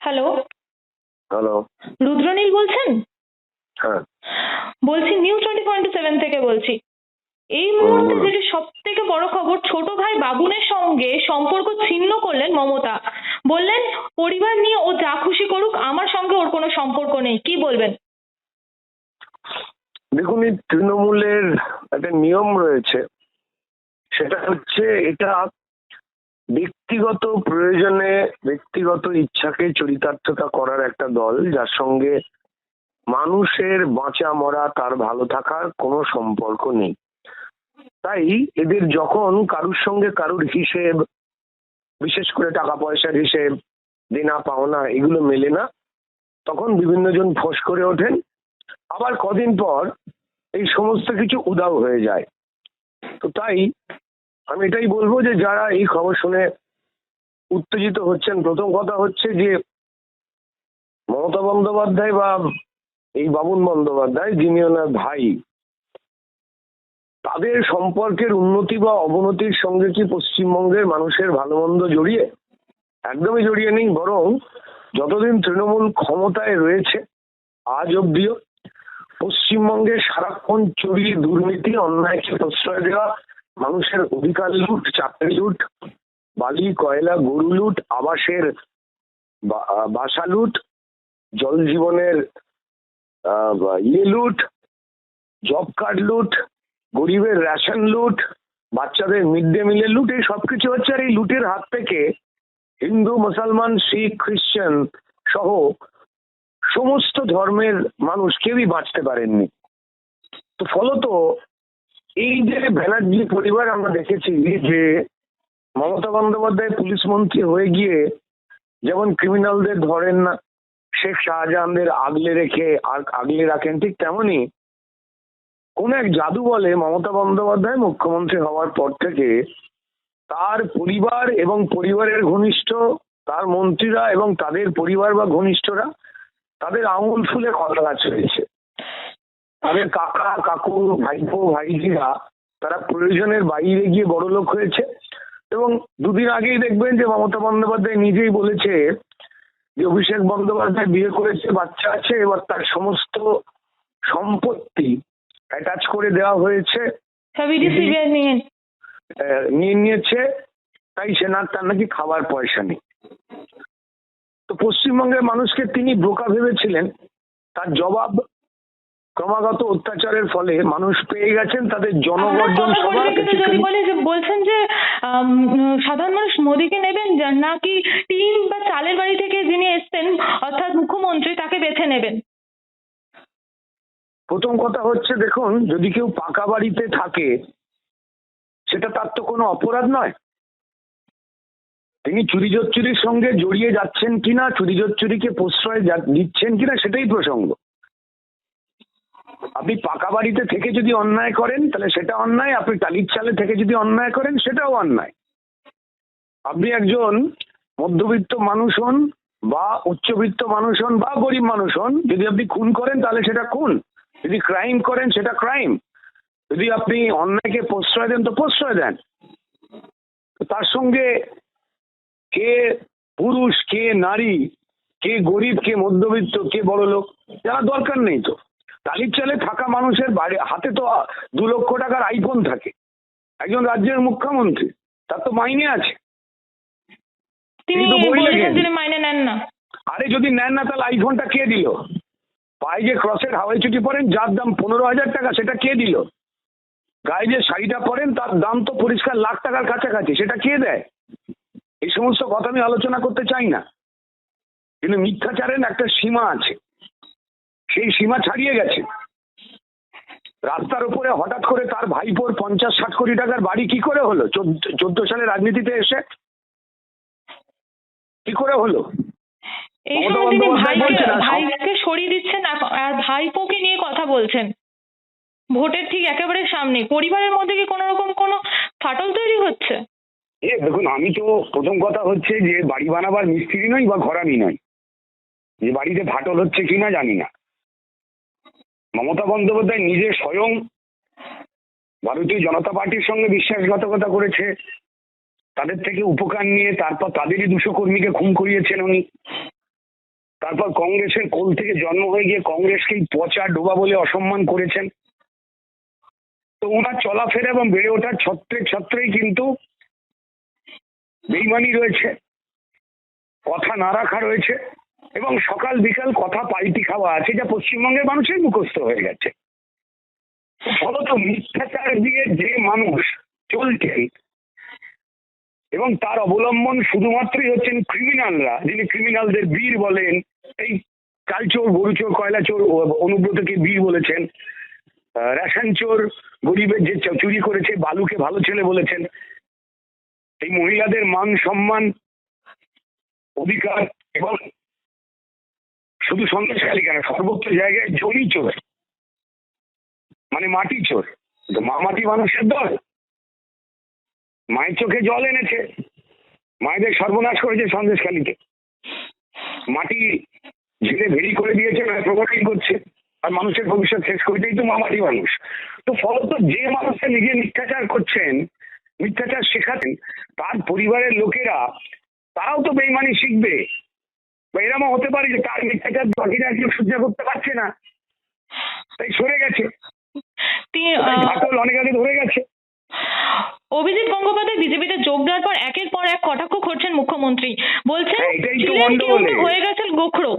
Hello, hello. Rudranil বলছেন? হ্যাঁ। বলছি News 24/7 থেকে বলছি। এই মুহূর্তে বলুন। যেটা সব থেকে বড় খবর, ছোট ভাই বাবুনের সঙ্গে সম্পর্ক ছিন্ন করলেন মমতা। বললেন পরিবার নিয়ে ও যা খুশি করুক, আমার সঙ্গে ওর কোনো সম্পর্ক নেই। কি বলবেন? দেখুন, এই তৃণমূলের একটা নিয়ম রয়েছে, সেটা হচ্ছে এটা ব্যক্তিগত প্রয়োজনে ব্যক্তিগত ইচ্ছাকে চরিতার্থতা করার একটা দল, যার সঙ্গে মানুষের বাঁচা মরা তার ভালো থাকার কোনো সম্পর্ক নেই। তাই এদের যখন কারুর সঙ্গে কারুর হিসেব, বিশেষ করে টাকা পয়সার হিসেব, দেনা পাওনা এগুলো মেলে না, তখন বিভিন্ন জন ফোঁস করে ওঠেন। আবার কদিন পর এই সমস্ত কিছু উধাও হয়ে যায়। তো তাই আমি এটাই বলবো যে যারা এই খবর শুনে উত্তেজিত হচ্ছেন, প্রথম কথা হচ্ছে যে মমতা বন্দ্যোপাধ্যায় বা এই বাবুন বন্দ্যোপাধ্যায়, যিনি ওনার ভাই, তাদের সম্পর্কের উন্নতি বা অবনতির সঙ্গে কি পশ্চিমবঙ্গের মানুষের ভালো মন্দ জড়িয়ে? একদমই জড়িয়ে নেই। বরং যতদিন তৃণমূল ক্ষমতায় রয়েছে, আজ অব্দিও পশ্চিমবঙ্গে সারাক্ষণ চুরি, দুর্নীতি, অন্যায়কে প্রশ্রয় দেওয়া, মানুষের অধিকার লুট, চাকরি লুট, বালি কয়লা গরু লুট, আবাসের বাসা লুট, জল জীবনের লুট, জব কার্ড লুট, গরিবের রেশন লুট, বাচ্চাদের মিড ডে মিলের লুট, এই সবকিছু হচ্ছে। আর এই লুটের হাত থেকে হিন্দু, মুসলমান, শিখ, খ্রিস্টান সহ সমস্ত ধর্মের মানুষ কেউই বাঁচতে পারেননি। তো ফলত এই যে ব্যানার্জি পরিবার, আমরা দেখেছি যে মমতা বন্দ্যোপাধ্যায় পুলিশ মন্ত্রী হয়ে গিয়ে যেমন ক্রিমিনালদের ধরেন না, শেখ শাহজাহানদের আগলে রাখেন, ঠিক তেমনি কোন এক জাদু বলে মমতা বন্দ্যোপাধ্যায় মুখ্যমন্ত্রী হওয়ার পর থেকে তার পরিবার এবং পরিবারের ঘনিষ্ঠ, তার মন্ত্রীরা এবং তাদের পরিবার বা ঘনিষ্ঠরা, তাদের আঙুল ফুলে কলা গাছ হয়েছে। তাদের কাকা কাকু, ভাইপো ভাইজিরা তারা প্রয়োজনের বাইরে গিয়ে বড় লোক হয়েছে। এবং দুদিন আগেই দেখবেন যে মমতা বন্দ্যোপাধ্যায় নিজেই বলেছে যে অভিষেক বন্দ্যোপাধ্যায় বিয়ে করেছে, বাচ্চা আছে, এবার তার সমস্ত সম্পত্তি অ্যাটাচ করে দেওয়া হয়েছে, নিয়ে নিয়েছে, তাই তার নাকি খাবার পয়সা নেই। তো পশ্চিমবঙ্গের মানুষকে তিনি বোকা ভেবেছিলেন, তার জবাব ক্রমাগত অত্যাচারের ফলে মানুষ পেয়ে গেছেন। তাদের জনগর্জন সভা বলছেন যে সাধারণ মানুষ মোদীকে নেবেন নাকি টিন বা চালের বাড়ি থেকে যিনি এসছেন অর্থাৎ মুখ্যমন্ত্রী তাকে বেছে নেবেন? প্রথম কথা হচ্ছে, দেখুন, যদি কেউ পাকা বাড়িতে থাকে সেটা তার তো কোনো অপরাধ নয়। তিনি চুরি জচ্চুরির সঙ্গে জড়িয়ে যাচ্ছেন কিনা, চুরি জচ্চুরিকে প্রশ্রয় দিচ্ছেন কিনা, সেটাই প্রসঙ্গ। আপনি পাকা বাড়িতে থেকে যদি অন্যায় করেন তাহলে সেটা অন্যায়, আপনি টালির চালে থেকে যদি অন্যায় করেন সেটাও অন্যায়। আপনি একজন মধ্যবিত্ত মানুষ হন বা উচ্চবিত্ত মানুষ হন বা গরিব মানুষ হন, যদি আপনি খুন করেন তাহলে সেটা খুন, যদি ক্রাইম করেন সেটা ক্রাইম, যদি আপনি অন্যায়কে প্রশ্রয় দেন তো প্রশ্রয় দেন। তার সঙ্গে কে পুরুষ, কে নারী, কে গরিব, কে মধ্যবিত্ত, কে বড় লোক, জানা দরকার নেই। তো টালির চালে থাকা মানুষের হাতে তো 2 লক্ষ টাকার আইফোন থাকে। একজন রাজ্যের মুখ্যমন্ত্রী, তার তো মাইনে আছে, তিনি মাইনে নেন না। আরে যদি নেন না তাহলে আইফোনটা কে দিল? পায়ে যে ক্রসের হাওয়াই চুটি পরেন যার দাম 15,000 টাকা, সেটা কে দিল? গায়ে যে শাড়িটা পরেন তার দাম তো পরিষ্কার লাখ টাকার কাছাকাছি, সেটা কে দেয়? এই সমস্ত কথা আমি আলোচনা করতে চাই না, কিন্তু মিথ্যাচারের একটা সীমা আছে, সেই সীমা ছাড়িয়ে গেছে। রাস্তার উপরে হঠাৎ করে তার ভাইপোর 50-60 কোটি টাকার বাড়ি কি করে হলো? 14 সালে রাজনীতিতে এসে কি করে হলো? এই সময় তিনি ভাইকে সরিয়ে দিচ্ছেন আর ভাইপোকে নিয়ে কথা বলছেন ভোটের ঠিক একেবারে সামনে। পরিবারের মধ্যে কি কোনো রকম কোনো ফাটল তৈরি হচ্ছে? দেখুন, আমি তো প্রথম কথা হচ্ছে যে বাড়ি বানাবার মিস্ত্রি নই বা ঘরামি নই, যে বাড়িতে ফাটল হচ্ছে কিনা জানি না। মমতা বন্দ্যোপাধ্যায় নিজে স্বয়ং ভারতীয় জনতা পার্টির সঙ্গে বিশ্বাসঘাতকতা করেছে, তাদের থেকে উপকার নিয়ে তারপর তাদেরই 200 কর্মীকে খুন করিয়েছেন উনি। তারপর কংগ্রেসের কোল থেকে জন্ম হয়ে গিয়ে কংগ্রেসকেই পচা ডোবা বলে অসম্মান করেছেন। তো ওনার চলাফেরা এবং বেড়ে ওঠার ছত্রে ছত্রেই কিন্তু বেইমানি রয়েছে, কথা না রাখা রয়েছে, এবং সকাল বিকাল কথা পাল্টি খাওয়া আছে, যা পশ্চিমবঙ্গের মানুষের মুখস্থ হয়ে গেছে। ফলত মিথ্যাচার দিয়ে যে মানুষ চলছেন এবং তার অবলম্বন শুধুমাত্রই হচ্ছেন ক্রিমিনালরা, যিনি ক্রিমিনালদের বীর বলেন। এই কালচোর, গরুচোর, কয়লা চোর অনুব্রতকে বীর বলেছেন, রেশন চোর গরিবের যে চুরি করেছে বালুকে ভালো ছেলে বলেছেন। এই মহিলাদের মান সম্মান অধিকার এবং শুধু সন্দেশখালী কেন, সর্বত্র জায়গায় জমি চোর, মানে মাটি চোর। মাটি মানুষের দল, মায়ের চোখে জল এনেছে, মায়েদের সর্বনাশ করেছে সন্দেশখালীতে, মাটি ঝেড়ে ভেরি করে দিয়েছে, প্রমোটিং করছে, আর মানুষের ভবিষ্যৎ শেষ করতেই তো মামাটি মানুষ। তো ফলত যে মানুষটা নিজে মিথ্যাচার করছেন, মিথ্যাচার শেখাতেন, তার পরিবারের লোকেরা তারাও তো বেইমানি শিখবে। বা এরকম হতে পারে যে তার মিথ্যাচার বাকিরা কেউ সহ্য করতে পারছে না, তাই সরে গেছে, ফাটল অনেক আগে ধরে গেছে। অভিজিৎ গঙ্গোপাধ্যায় বিজেপিতে যোগ দেওয়ার পর একের পর এক কটাক্ষ করছেন মুখ্যমন্ত্রী, বলছেন এটাই তো ছিলেন কেউ গন্ডগোল। হয়ে গেছেন গোখরো।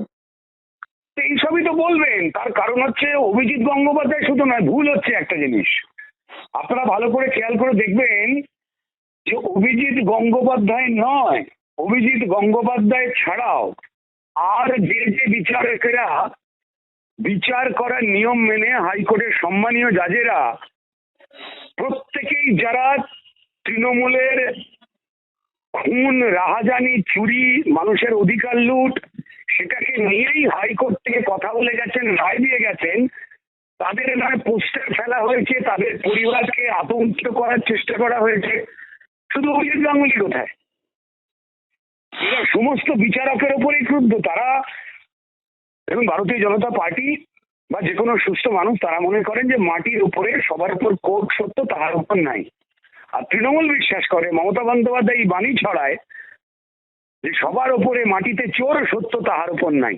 এইসবই তো বলবেন, তার কারণ হচ্ছে অভিজিৎ গঙ্গোপাধ্যায় শুধু নয়, ভুল হচ্ছে একটা জিনিস, আপনারা ভালো করে খেয়াল করে দেখবেন যে অভিজিৎ গঙ্গোপাধ্যায় নয়, অভিজিৎ গঙ্গোপাধ্যায় ছাড়াও আর যে যে বিচারকেরা বিচার করার নিয়ম মেনে হাইকোর্টের সম্মানীয় জাজেরা প্রত্যেকেই যারা তৃণমূলের খুন, রাহাজানি, চুরি, মানুষের অধিকার লুট, সেটাকে নিয়েই হাইকোর্ট থেকে কথা বলে গেছেন, রায় দিয়ে গেছেন, তাদের নামে পোস্টার ফেলা হয়েছে, তাদের পরিবারকে আতঙ্কিত করার চেষ্টা করা হয়েছে। শুধু অভিজিৎ গাঙ্গুলি কোথায়? এরা সমস্ত বিচারকের ওপরেই ক্রুদ্ধ তারা। এবং ভারতীয় জনতা পার্টি বা যে কোনো সুস্থ মানুষ তারা মনে করেন যে মাটির উপরে সবার উপর কোর্ট সত্য, তাহার উপর নাই। আর তৃণমূল বিশ্বাস করে, মমতা বন্দ্যোপাধ্যায় এই বাণী ছড়ায় যে সবার উপরে মাটিতে চোর, সত্য তাহার উপর নাই।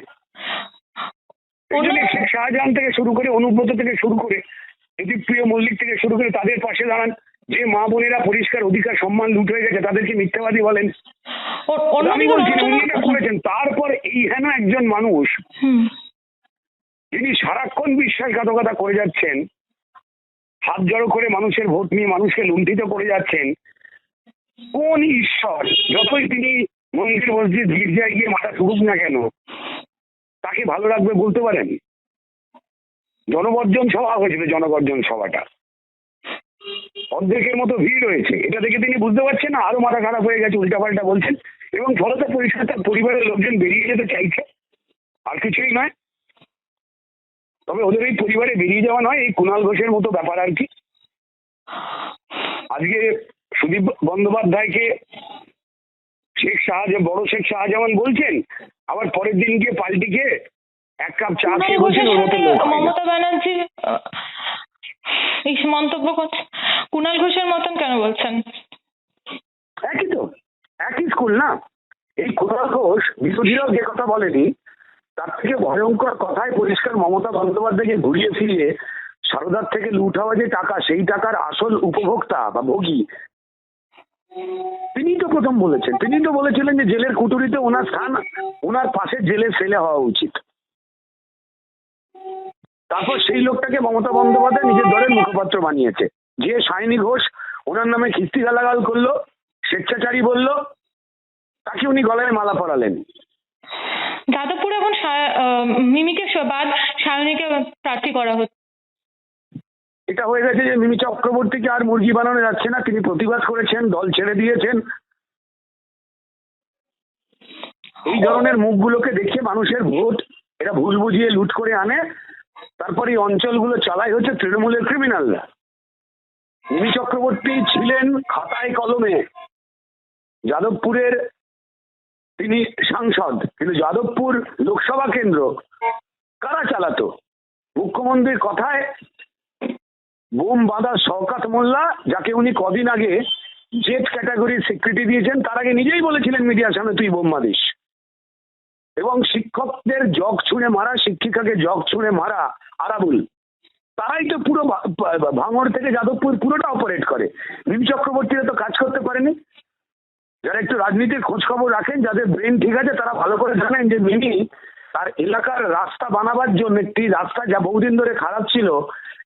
শেখ শাহজাহান থেকে শুরু করে, অনুব্রত থেকে শুরু করে, প্রিয় মল্লিক থেকে শুরু করে তাদের পাশে দাঁড়ান। যে মা বোনেরা পরিষ্কার অধিকার সম্মান লুট হয়ে গেছে তাদেরকে মিথ্যাবাদী বলেন। আমি বলছি উনি এটা করেছেন। তারপর এই হেন একজন মানুষ যিনি সারাক্ষণ বিশ্বাসঘাতকতা করে যাচ্ছেন, হাত জড়ো করে মানুষের ভোট নিয়ে মানুষকে লুণ্ঠিত করে যাচ্ছেন, কোন ঈশ্বর যতই তিনি মন্দির মসজিদ গির্জায় গিয়ে মাথা ঠুকুক না কেন তাকে ভালো রাখবে বলতে পারেন? জনগর্জন সভা হয়েছিল, জনগর্জন সভাটা অর্ধেকের মতো ভিড় হয়েছে, এটা দেখে তিনি বুঝতে পারছেন না, আরো মাথা খারাপ হয়ে গেছে, উল্টাপাল্টা বলছেন, এবং ফলত পরিষ্কার তার পরিবারের লোকজন বেরিয়ে যেতে চাইছে, আর কিছুই নয়। তবে ওদের এই পরিবারে বেরিয়ে যাওয়া নয়, এই কুণাল ঘোষের মতো ব্যাপার আর কি। আজকে সুদীপ বন্দ্যোপাধ্যায়কে বড় শেখ শাহজাহান বলছেন, আবার পরের দিন গিয়ে পাল্টি গিয়ে এক কাপ চা খেয়ে বলছেন ওর মতো লোক। মমতা ব্যানার্জি এই মন্তব্য করছেন, কুণাল ঘোষের মতন কেন বলছেন? একই তো, একই স্কুল না। এই কুণাল ঘোষ বিরোধীরাও যে কথা বলেনি তার থেকে ভয়ঙ্কর কথায় পরিষ্কার মমতা বন্দ্যোপাধ্যায়কে ঘুরিয়ে ফিরিয়ে সারদার থেকে লুট হওয়া যে টাকা, সেই টাকার আসল উপভোক্তা বা ভোগী তিনি তো প্রথম বলেছেন। তিনি তো বলেছিলেন যে জেলের কুটুরিতে ওনার স্থান, ওনার পাশে জেলে ফেলে হওয়া উচিত। তারপর সেই লোকটাকে মমতা বন্দ্যোপাধ্যায় নিজের দলের মুখপাত্র বানিয়েছে। যে সায়নী ঘোষ ওনার নামে খিস্তি গালাগাল করলো, স্বেচ্ছাচারী বলল, তাকে উনি গলায় মালা পরালেন। যাদবপুরে এখন মিমিকে বাদ সায়নীকে প্রার্থী করা হচ্ছে। এটা হয়ে গেছে যে মিমি চক্রবর্তীকে আর মুরগি বানানো যাচ্ছে না, তিনি প্রতিবাদ করেছেন, দল ছেড়ে দিয়েছেন। এই ধরনের মুখগুলোকে দেখে মানুষের ভোট এরা ভুল বুঝিয়ে লুট করে আনে, তারপর এই অঞ্চলগুলো চালাই হচ্ছে তৃণমূলের ক্রিমিনালরা। মিমি চক্রবর্তী ছিলেন খাতায় কলমে যাদবপুরের তিনি সাংসদ, কিন্তু যাদবপুর লোকসভা কেন্দ্র কারা চালাতো? মুখ্যমন্ত্রীর কথায় বোম বাঁধা শওকত মোল্লা, যাকে উনি কদিন আগে জেড ক্যাটাগরির স্বীকৃতি দিয়েছেন, তার আগে নিজেই বলেছিলেন মিডিয়ার সামনে তুই বোম বাঁধিস। এবং শিক্ষকদের জগ ছুঁড়ে মারা, শিক্ষিকাকে জগ ছুঁড়ে মারা আরাবুল, তারাই তো পুরো ভাঙড় থেকে যাদবপুর পুরোটা অপারেট করে। মিমি চক্রবর্তীরা তো কাজ করতে পারেনি। যারা একটু রাজনীতির খোঁজ খবর রাখেন, যাদের ব্রেন ঠিক আছে, তারা ভালো করে জানেন যে মিমি তার এলাকার রাস্তা বানাবার জন্য, একটি রাস্তা যা বহুদিন ধরে খারাপ ছিল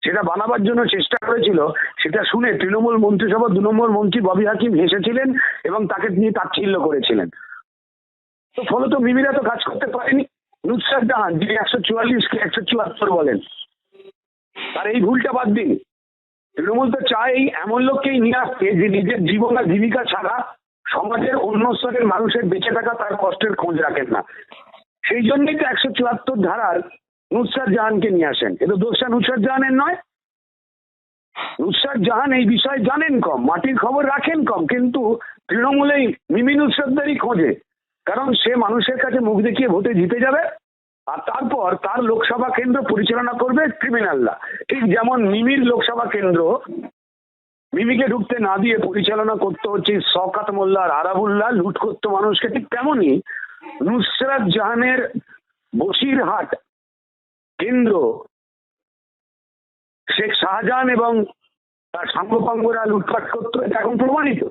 সেটা বানাবার জন্য চেষ্টা করেছিল, সেটা শুনে তৃণমূল মন্ত্রিসভা 2 নম্বর মন্ত্রী ববি হাকিম হেসেছিলেন এবং তাকে নিয়ে তাচ্ছিল্য করেছিলেন। তো ফলত মিমিরা তো কাজ করতে পারেনি। নুসরাত জাহান, যিনি 144 কে 174 বলেন, তার এই ভুলটা বাদ দিন। তৃণমূল তো চায় এমন লোককেই নিয়ে আসতে যে নিজের জীবন আর জীবিকা ছাড়া সমাজের অন্য স্তরের মানুষের বেঁচে থাকা, তার কষ্টের খোঁজ রাখেন না। সেই জন্যই তো 174 ধারার নুসরাত জাহানকে নিয়ে আসেন। এ তো দোষটা নুসরাত জাহানের নয়। নুসরাত জাহান এই বিষয়ে জানেন কম, মাটির খবর রাখেন কম, কিন্তু তৃণমূলেই মিমি নুসরাতদেরই খোঁজে, কারণ সে মানুষের কাছে মুখ দেখিয়ে ভোটে জিতে যাবে আর তারপর তার লোকসভা কেন্দ্র পরিচালনা করবে ক্রিমিনালরা। ঠিক যেমন মিমির লোকসভা কেন্দ্র মিমিকে ঢুকতে না দিয়ে পরিচালনা করতে হচ্ছে শওকত মোল্লা আর আরাবুল্লাহ, লুট করতো মানুষকে, ঠিক তেমনই নুসরাত জাহানের বসিরহাট কেন্দ্র শেখ শাহজাহান এবং তার সাঙ্গপাঙ্গরা লুটপাট করতো, এটা এখন প্রমাণিত।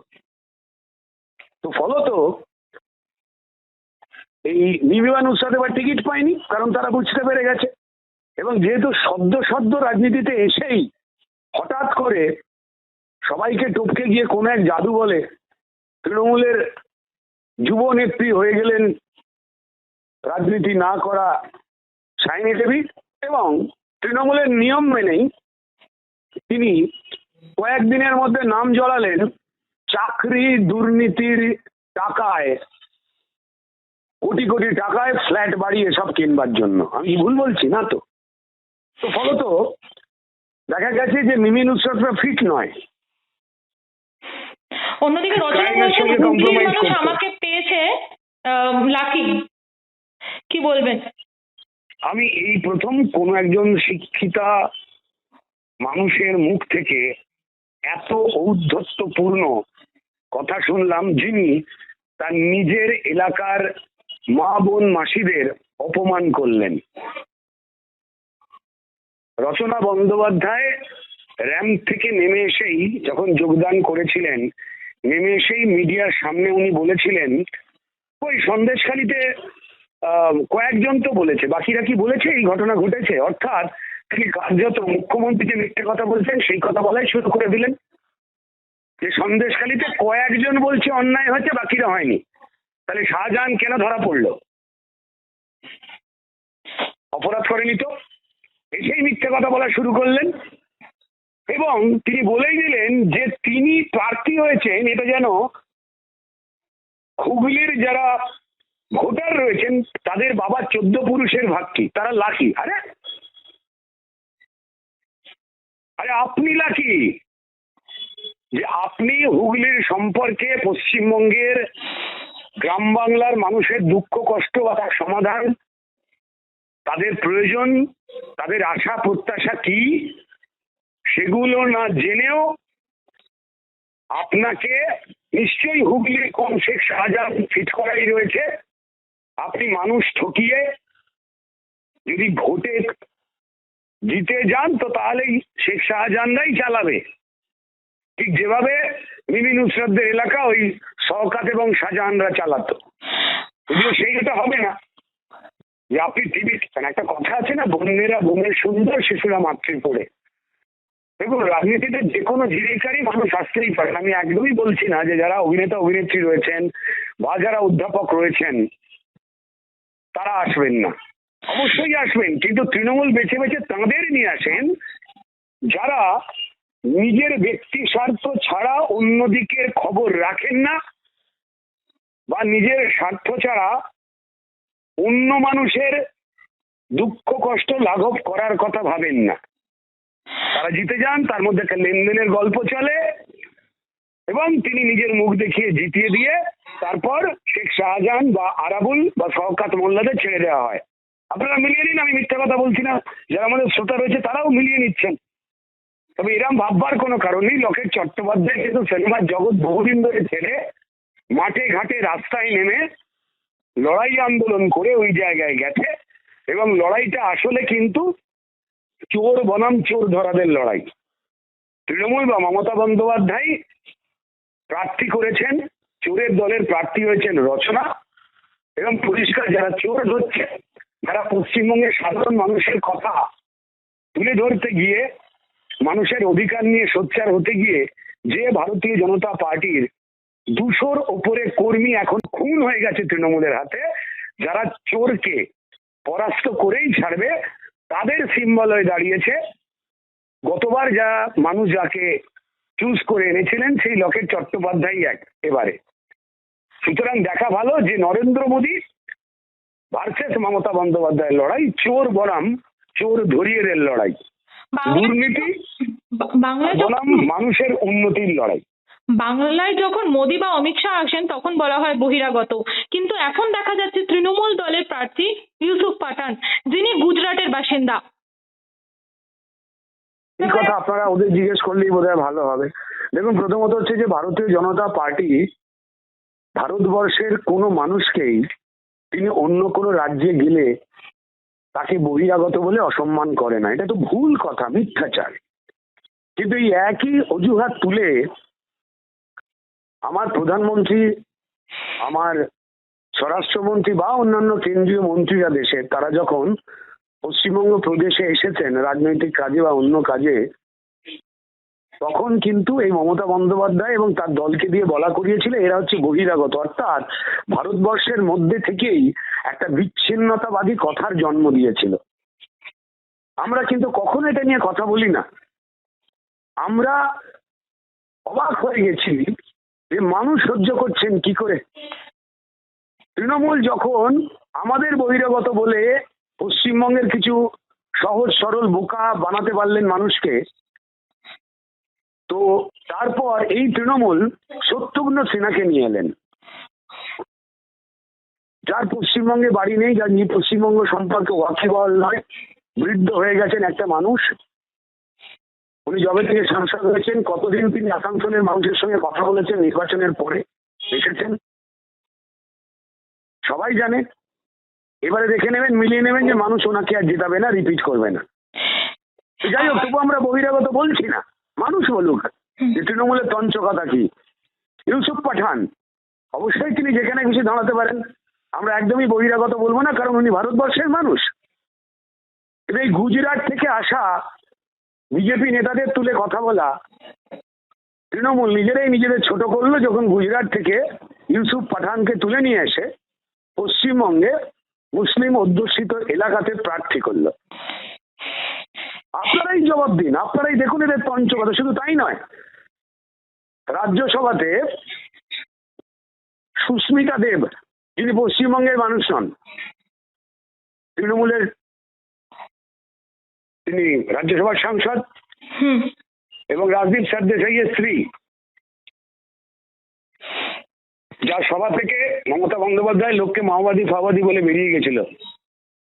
তো ফলত এই মিমিবা নুসরাত এবার টিকিট পায়নি, কারণ তারা বুঝতে পেরে গেছে। এবং যেহেতু সদ্য রাজনীতিতে এসেই হঠাৎ করে সবাইকে টপকে গিয়ে কোন এক জাদু বলে তৃণমূলের যুব নেত্রী হয়ে গেলেন রাজনীতি না করা সাইনি দেবী, এবং তৃণমূলের নিয়ম মেনেই তিনি কয়েকদিনের মধ্যে নাম জড়ালেন চাকরি দুর্নীতির টাকায়, কোটি কোটি টাকায় ফ্ল্যাট বাড়ি এসব কিনবার জন্য। আমি ভুল বলছি না তো? তো ফলত দেখা গেছে যে মিমি নুসরাতরা ফিট নয়। অন্যদিকে রচনা বলছেন হুগলির মানুষ আমাকে পেয়েছে লাকি, কি বলবেন? আমি এই প্রথম কোন একজন শিক্ষিতা মানুষের মুখ থেকে এত ঔদ্ধত্যপূর্ণ কথা শুনলাম, যিনি তার নিজের এলাকার মা বোন মাসিদের অপমান করলেন। রচনা বন্দ্যোপাধ্যায় র্যাম্প থেকে নেমে এসেই যখন যোগদান করেছিলেন, নেমে এসেই মিডিয়ার সামনে উনি বলেছিলেন, ওই সন্দেশখালীতে কয়েকজন তো বলেছে, বাকিরা কি বলেছে এই ঘটনা ঘটেছে? অর্থাৎ তিনি কার্যত মুখ্যমন্ত্রী যে মিথ্যে কথা বলছেন সেই কথা বলাই শুরু করে দিলেন, যে সন্দেশখালীতে কয়েকজন বলছে অন্যায় হয়েছে, বাকিরা হয়নি। তাহলে শাহজাহান কেন ধরা পড়লো? অপরাধ করেনি তো, এসেই মিথ্যে কথা বলা শুরু করলেন। এবং তিনি বলেই দিলেন যে তিনি প্রার্থী হয়েছেন, এটা যেন হুগলির যারা ভোটার রয়েছেন তাদের বাবা 14 পুরুষের ভাগ্যি, তারা লাকি। আরে আপনি লাকি যে আপনি হুগলির সম্পর্কে পশ্চিমবঙ্গের গ্রাম বাংলার মানুষের দুঃখ কষ্ট বা তার সমাধান, তাদের প্রয়োজন, তাদের আশা প্রত্যাশা কি, সেগুলো না জেনেও আপনাকে নিশ্চয়ই হুগলির কোন শেখ শাহজাহান ফিট করাই রয়েছে। আপনি মানুষ ঠকিয়ে যদি ভোটে জিতে যান তো তাহলেই শেখ শাহজাহানরাই চালাবে, ঠিক যেভাবে মিমি নুসরাতদের এলাকা ওই শওকত এবং শাহজাহানরা চালাতো। যদিও সেইটা হবে না যে আপনি টিভি, একটা কথা আছে না, বোনেরা বোনের সুন্দর, শিশুরা মাতৃ পড়ে। দেখুন, রাজনীতিতে যে কোনো জীবিকারই মানুষ আসতেই পারেন। আমি একদমই বলছি না যে যারা অভিনেতা অভিনেত্রী রয়েছেন বা যারা অধ্যাপক রয়েছেন তারা আসবেন না, অবশ্যই আসবেন, কিন্তু তৃণমূল বেছে বেছে তাঁদের নিয়ে আসেন যারা নিজের ব্যক্তি স্বার্থ ছাড়া অন্যদিকের খবর রাখেন না, বা নিজের স্বার্থ ছাড়া অন্য মানুষের দুঃখ কষ্ট লাঘব করার কথা ভাবেন না। তারা জিতে যান, তার মধ্যে একটা লেনদেনের গল্প চলে এবং তিনি নিজের মুখ দেখিয়ে জিতিয়ে দিয়ে তারপর শেখ শাহজাহান বা আরাবুল বা শওকত মোল্লাদের ছেড়ে দেওয়া হয়। আপনারা মিলিয়ে নিন, আমি মিথ্যা কথা বলছি না, যারা আমাদের শ্রোতা রয়েছে তারাও মিলিয়ে নিচ্ছেন। তবে এরম ভাববার কোনো কারণ নেই। লকেট চট্টোপাধ্যায় কিন্তু সিনেমার জগৎ বহুদিন ধরে ছেড়ে মাঠে ঘাটে রাস্তায় নেমে লড়াই আন্দোলন করে ওই জায়গায় গেছে, এবং লড়াইটা আসলে কিন্তু চোর বনাম চোর ধরাদের লড়াই। তৃণমূল বা মমতা বন্দ্যোপাধ্যায় প্রার্থী করেছেন, চোরের দলের প্রার্থী হয়েছেন রচনা, এবং পরিষ্কার যারা চোর ধরছে, যারা পশ্চিমবঙ্গের সাধারণ মানুষের কথা তুলে ধরতে গিয়ে, মানুষের অধিকার নিয়ে সোচ্চার হতে গিয়ে যে ভারতীয় জনতা পার্টির 200-র ওপরে কর্মী এখন খুন হয়ে গেছে তৃণমূলের হাতে, যারা চোরকে পরাস্ত করেই ছাড়বে, তাদের সিম্বল হয়ে দাঁড়িয়েছে গতবার যা মানুষ যাকে চুজ করে এনেছিলেন সেই লকেট চট্টোপাধ্যায় এবারে। সুতরাং দেখা ভালো যে নরেন্দ্র মোদী ভার্সেস মমতা বন্দ্যোপাধ্যায়ের লড়াই চোর বনাম চোর ধরিয়েদের লড়াই, দুর্নীতি বনাম মানুষের উন্নতির লড়াই। বাংলায় যখন মোদী বা অমিত শাহ আসেন তখন বলা হয় বহিরাগত, কিন্তু এখন দেখা যাচ্ছে তৃণমূল দলের প্রার্থী ইউসুফ পাঠান, যিনি গুজরাটের বাসিন্দা। এই কথা আপনারা ওদের জিজ্ঞেস করলেই বোধহয় ভালো হবে। দেখুন, প্রথমত হচ্ছে যে ভারতীয় জনতা পার্টি ভারতবর্ষের কোনো মানুষকেই তিনি অন্য কোনো রাজ্যে গেলে তাকে বহিরাগত বলে অসম্মান করে না, এটা তো ভুল কথা, মিথ্যাচার। কিন্তু এই একই অজুহাত তুলে আমার প্রধানমন্ত্রী, আমার স্বরাষ্ট্রমন্ত্রী বা অন্যান্য কেন্দ্রীয় মন্ত্রীরা দেশের, তারা যখন পশ্চিমবঙ্গ প্রদেশে এসেছেন রাজনৈতিক কাজে বা অন্য কাজে, তখন কিন্তু এই মমতা বন্দ্যোপাধ্যায় এবং তার দলকে দিয়ে বলা করিয়েছিল এরা হচ্ছে বহিরাগত, অর্থাৎ ভারতবর্ষের মধ্যে থেকেই একটা বিচ্ছিন্নতাবাদী কথার জন্ম দিয়েছিল। আমরা কিন্তু কখনো এটা নিয়ে কথা বলি না। আমরা অবাক হয়ে গেছি যে মানুষ সহ্য করছেন কি করে। তৃণমূল যখন আমাদের বহিরাগত বলে পশ্চিমবঙ্গের কিছু সহজ সরল বোকা বানাতে পারলেন মানুষকে, তো তারপর এই তৃণমূল শত্রুঘ্ন সিনহাকে নিয়ে এলেন, যার পশ্চিমবঙ্গে বাড়ি নেই, যার পশ্চিমবঙ্গ সম্পর্কে ওয়াকিবহাল নয়, বৃদ্ধ হয়ে গেছেন একটা মানুষ। উনি যবে থেকে সাংসদ হয়েছেন, কতদিন তিনি আসানসোলের মানুষের সঙ্গে কথা বলেছেন নির্বাচনের পরে এসেছেন সবাই জানে। এবারে দেখে নেবেন, মিলিয়ে নেবেন যে মানুষ ওনাকে আর জেতাবে না, রিপিট করবে না। যাই হোক, তবু আমরা বহিরাগত বলছি না, মানুষ বলুক যে তৃণমূলের তঞ্চকতা কি। ইউসুফ পাঠান অবশ্যই তিনি যেখানে খুশি দাঁড়াতে পারেন, আমরা একদমই বহিরাগত বলবো না, কারণ উনি ভারতবর্ষের মানুষ। এই গুজরাট থেকে আসা বিজেপি নেতাদের তুলে কথা বলা, তৃণমূল নিজেরাই নিজেদের ছোট করলো যখন গুজরাট থেকে ইউসুফ পাঠানকে তুলে নিয়ে এসে পশ্চিমবঙ্গে মুসলিম অধ্যুষিত এলাকাতে প্রার্থী করলো। আপনারাই জবাব দিন, আপনারাই দেখুন এদের পঞ্চকতা। শুধু তাই নয়, রাজ্যসভাতে সুস্মিতা দেব, যিনি পশ্চিমবঙ্গের মানুষ নন, তৃণমূলের তিনি রাজ্যসভার সাংসদ এবং রাজদীপ সরদেশাইয়ের স্ত্রী, যার সভা থেকে মমতা বন্দ্যোপাধ্যায় লোককে মাওবাদী ফাওবাদী বলে বেরিয়ে গেছিল।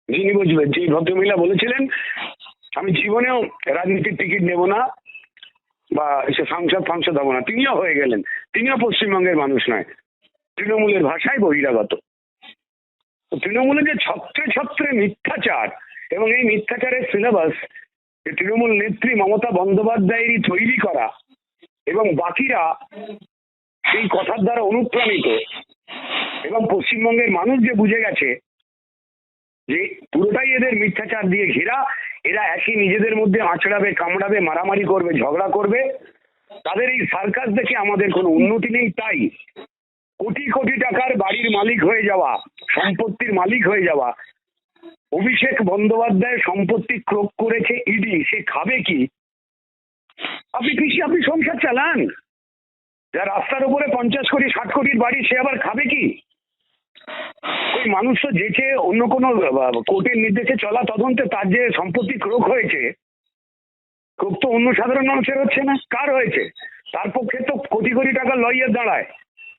যিনি বুঝবেন, যে ভদ্রমহিলা বলেছিলেন আমি জীবনেও রাজনীতির টিকিট নেব না বা এসে সাংসদ হবো না, তিনিও হয়ে গেলেন। তিনিও পশ্চিমবঙ্গের মানুষ নয়, তৃণমূলের ভাষায় বহিরাগত। তৃণমূলের যে ছত্রে ছত্রে মিথ্যাচার এবং এই মিথ্যাচারের সিলেবাস তৃণমূল নেত্রী মমতা বন্দ্যোপাধ্যায়েরই তৈরি করা, এবং বাকিরা সেই কথার দ্বারা অনুপ্রাণিত, এবং পশ্চিমবঙ্গের মানুষ যে বুঝে গেছে যে পুরোটাই এদের মিথ্যাচার দিয়ে ঘেরা, এরা একই নিজেদের মধ্যে আঁচড়াবে, কামড়াবে, মারামারি করবে, ঝগড়া করবে। তাদের এই সার্কাস দেখে আমাদের কোনো উন্নতি নেই। তাই কোটি কোটি টাকার বাড়ির মালিক হয়ে যাওয়া, সম্পত্তির মালিক হয়ে যাওয়া অভিষেক বন্দ্যোপাধ্যায় সম্পত্তি ক্রোক করেছে ইডি, সে খাবে কি? আপনি সংসার চালান। যার রাস্তার উপরে 50 কোটি 60 কোটির বাড়ি, সে আবার খাবে কি? ওই মানুষ তো যেচে অন্য কোনো কোর্টের নির্দেশে চলা তদন্তে তার যে সম্পত্তি ক্রোক হয়েছে, ক্রোক তো অন্য সাধারণ মানুষের হচ্ছে না, কার হয়েছে? তার পক্ষে তো কোটি কোটি টাকা লইয়ার দাঁড়ায়।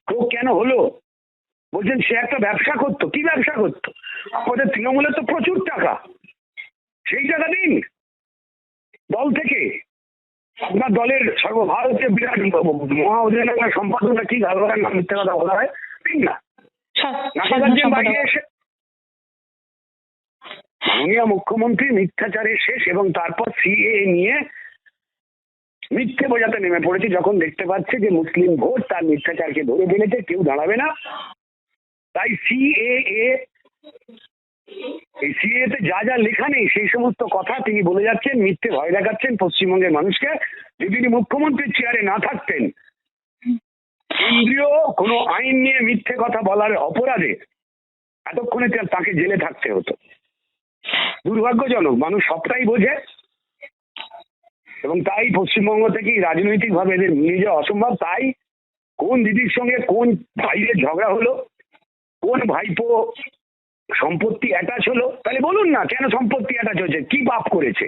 ক্রোক কেন হলো? বলছেন সে একটা ব্যবসা করতো। কি ব্যবসা করতো? আপনাদের তৃণমূলের তো প্রচুর টাকা, সেই টাকা দিন দল থেকে। আপনার দলের সর্বভারতীয় বিরাট মহা অধিনায়ক সম্পাদক কি গালবারের নাম মিথ্যে কথা বলা হয়, ঠিক না? নাকাজার বাইরে এসে মাননীয় মুখ্যমন্ত্রী মিথ্যাচারের শেষ, এবং তারপর সিএএ নিয়ে মিথ্যে বোঝাতে নেমে পড়েছে যখন দেখতে পাচ্ছে যে মুসলিম ভোট তার মিথ্যাচারকে ধরে ফেলেছে, কেউ দাঁড়াবে না। তাই এই সিএএ তে যা যা লেখা নেই সেই সমস্ত কথা তিনি বলে যাচ্ছেন, মিথ্যে ভয় দেখাচ্ছেন পশ্চিমবঙ্গের মানুষকে। যদি তিনি মুখ্যমন্ত্রীর চেয়ারে না থাকতেন, কেন্দ্রীয় কোনো আইন নিয়ে মিথ্যে কথা বলার অপরাধে এতক্ষণে তাকে জেলে থাকতে হতো। দুর্ভাগ্যজনক, মানুষ সবটাই বোঝে, এবং তাই পশ্চিমবঙ্গ থেকেই রাজনৈতিক ভাবে এদের নিয়ে যাওয়া অসম্ভব। তাই কোন দিদির সঙ্গে কোন ভাইয়ের ঝগড়া হলো, কোন ভাইপো সম্পত্তি অ্যাটাচ হলো, তাহলে বলুন না কেন সম্পত্তি অ্যাটাচ হয়েছে, কি পাপ করেছে,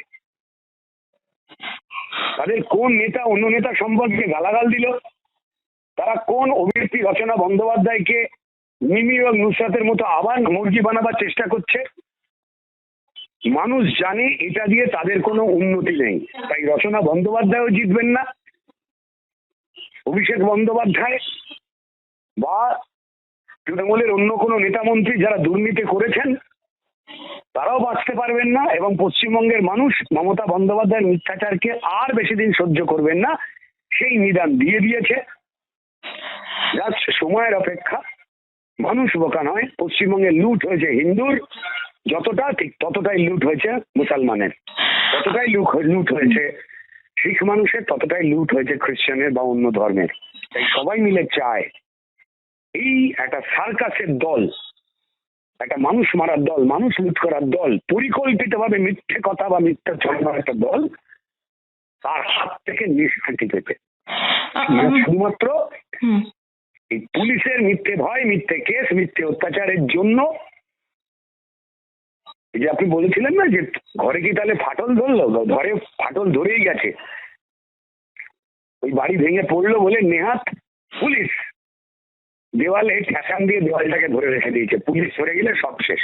তাদের কোন নেতা অন্য নেতা সম্পর্কে গালাগাল দিল, তারা কোন অভিনেত্রী রচনা বন্দ্যোপাধ্যায়কে মিমি এবং নুসরাতের মতো আবার মুরগি বানাবার চেষ্টা করছে। মানুষ জানে এটা দিয়ে তাদের কোনো উন্নতি নেই, তাই রচনা বন্দ্যোপাধ্যায়ও জিতবেন না, অভিষেক বন্দ্যোপাধ্যায় বা তৃণমূলের অন্য কোনো নেতা মন্ত্রী যারা দুর্নীতি করেছেন তারাও বাঁচতে পারবেন না, এবং পশ্চিমবঙ্গের মানুষ মমতা বন্দ্যোপাধ্যায়ের মিথ্যাচারকে আর বেশি দিন সহ্য করবেন না, সেই নিদান দিয়ে দিয়েছে। জাস্ট সময়ের অপেক্ষা। মানুষ বোকা নয়। পশ্চিমবঙ্গে লুট হয়েছে হিন্দুর যতটা, ঠিক ততটাই লুট হয়েছে মুসলমানের, ততটাই লুট হয়েছে শিখ মানুষের, ততটাই লুট হয়েছে খ্রিস্টানের বা অন্য ধর্মের। তাই সবাই মিলে চায় এই একটা সার্কাসের দল, একটা মানুষ মারার দল, মানুষ লুট করার দল, পরিকল্পিতভাবে মিথ্যে কথা বা মিথ্যা চলার একটা দল, তার হাত থেকে নিষ্কৃতি পেতে। শুধুমাত্র এই পুলিশের মিথ্যে ভয়, মিথ্যে কেস, মিথ্যে অত্যাচারের জন্য, এই যে আপনি বলেছিলেন না যে ঘরে কি তাহলে ফাটল ধরলো, ঘরে ফাটল ধরেই গেছে, ওই বাড়ি ভেঙে পড়লো বলে নেহাত পুলিশ দেওয়ালে ঠেসান দিয়ে দেওয়ালটাকে ধরে রেখে দিয়েছে, পুলিশ ধরে গেলে সব শেষ।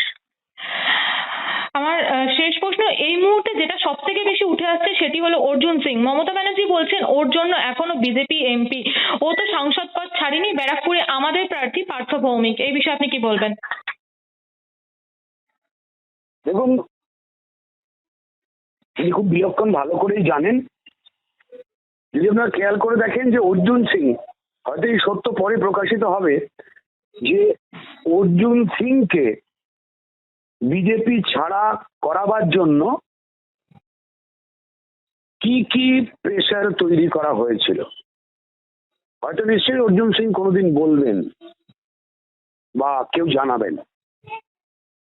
আমার শেষ প্রশ্ন, এই মুহূর্তে যেটা সব থেকে বেশি উঠে আসছে সেটি হলো অর্জুন সিং। মমতা ব্যানার্জি বলছেন ওর জন্য এখনো বিজেপি এমপি, ও তো সাংসদ পদ ছাড়েনি, ব্যারাকপুরে আমাদের প্রার্থী পার্থ ভৌমিক, এই বিষয়ে আপনি কি বলবেন? দেখুন, তিনি খুব বিলক্ষণ ভালো করেই জানেন। যদি আপনারা খেয়াল করে দেখেন যে অর্জুন সিং, হয়তো এই সত্য পরে প্রকাশিত হবে, যে অর্জুন সিংকে বিজেপি ছাড়া করাবার জন্য কি কি প্রেসার তৈরি করা হয়েছিল, হয়তো নিশ্চয়ই অর্জুন সিং কোনোদিন বলবেন বা কেউ জানাবেন,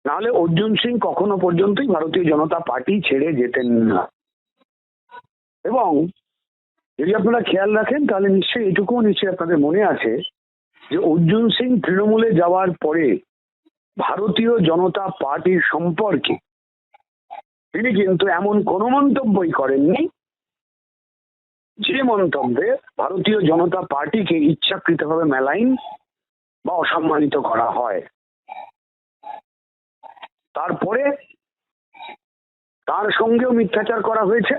নাহলে অর্জুন সিং কখনো পর্যন্তই ভারতীয় জনতা পার্টি ছেড়ে যেতেন না। এবং যদি আপনারা খেয়াল রাখেন তাহলে নিশ্চয়ই এটুকুও নিশ্চয়ই আপনাদের মনে আছে যে অর্জুন সিং তৃণমূলে যাওয়ার পরে ভারতীয় জনতা পার্টির সম্পর্কে তিনি কিন্তু এমন কোনো মন্তব্যই করেননি যে মন্তব্যে ভারতীয় জনতা পার্টিকে ইচ্ছাকৃতভাবে মেলাইন বা অসম্মানিত করা হয়। তারপরে তার সঙ্গেও মিথ্যাচার করা হয়েছে,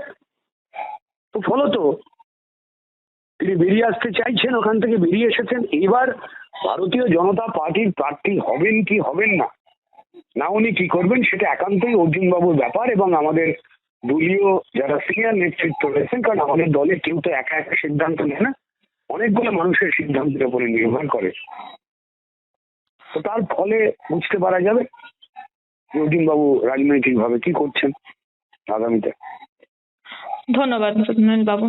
তো ফলত তিনি বেরিয়ে আসতে চাইছেন, ওখান থেকে বেরিয়ে এসেছেন। এবার ভারতীয় জনতা পার্টির প্রার্থী হবেন কি হবেন না, না উনি কি করবেন, সেটা একান্তই অর্জুন বাবুর ব্যাপার, এবং আমাদের দলীয় যারা সিনিয়র নেতৃত্ব রয়েছেন, কারণ আমাদের দলে কেউ তো একা একা সিদ্ধান্ত নেয় না, অনেকগুলো মানুষের সিদ্ধান্তের উপরে নির্ভর করে। তো তার ফলে বুঝতে পারা যাবে অর্জুন বাবু রাজনৈতিক ভাবে কি করছেন আগামীতে। ধন্যবাদ বাবু।